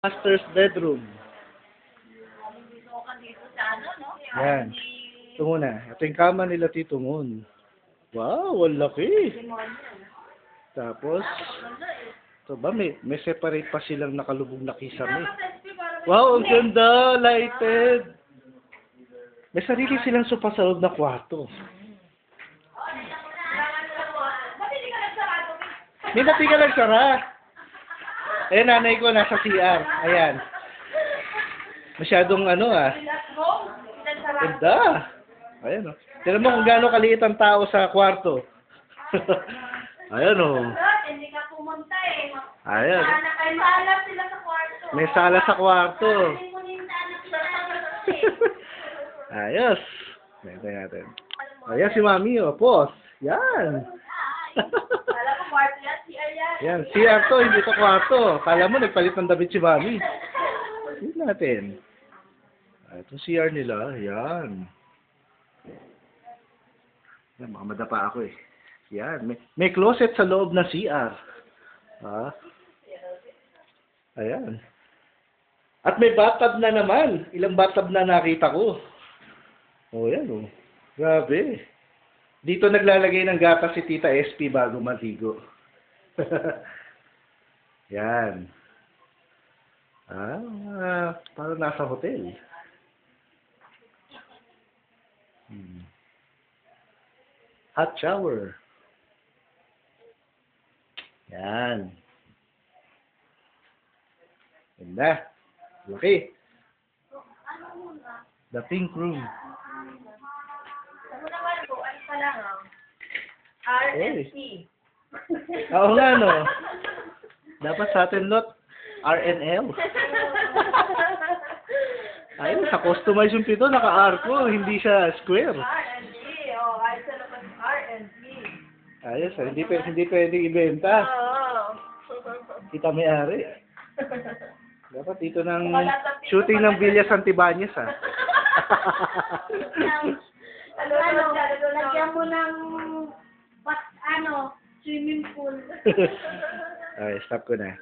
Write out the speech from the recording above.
Master's bedroom. Yan. Ito muna. Ito yung kama nila Tito Mon. Wow, ang laki. Tapos, ito ba, may separate pa silang nakalubog na kisame. Wow, ang ganda. Lighted. May sarili silang sopa sa loob na kwarto. May natin ka lang sara. Ayan, nanay ko, nasa CR. Ayan. Masyadong Ganda. Ayan, o. Tignan mo kung gaano kaliit ang tao sa kwarto. Ayan, o. Hindi ka pumunta eh. Ayan. May sala sila sa kwarto. May sala sa kwarto. Ayos. Tingnan natin. Ayan si Mami, o. Pos. Yan. Kala ko kwarto yan, CR yan. Yan, CR to, hindi to kwarto. Kala mo, nagpalit ng damit si Mami. Tingnan natin. Itong CR nila, yan. Yan, baka madapa ako eh. Yan, may closet sa loob ng CR. Ha? Ayan. At may bathtub na naman. Ilang bathtub na nakita ko. Oh, yan oh. Grabe. Dito naglalagay ng gatas si Tita SP bago maligo. Yan. Parang nasa hotel. Hot shower. Yan. Ganda. Laki. The pink room. Ano naman po, ano pa lang RNC. Oo nga, no? Dapat sa atin not RNL. Ayun, sa customize yung pito, naka-arco, hindi siya square. RNC, ayos sa naman RNC. Ayos, hindi pwedeng ibenta. Oo. Kita may-ari. Dapat dito ng shooting ng Villa Santibanyes, ha? Lagyan mo ng swimming pool. Okay, stop ko na.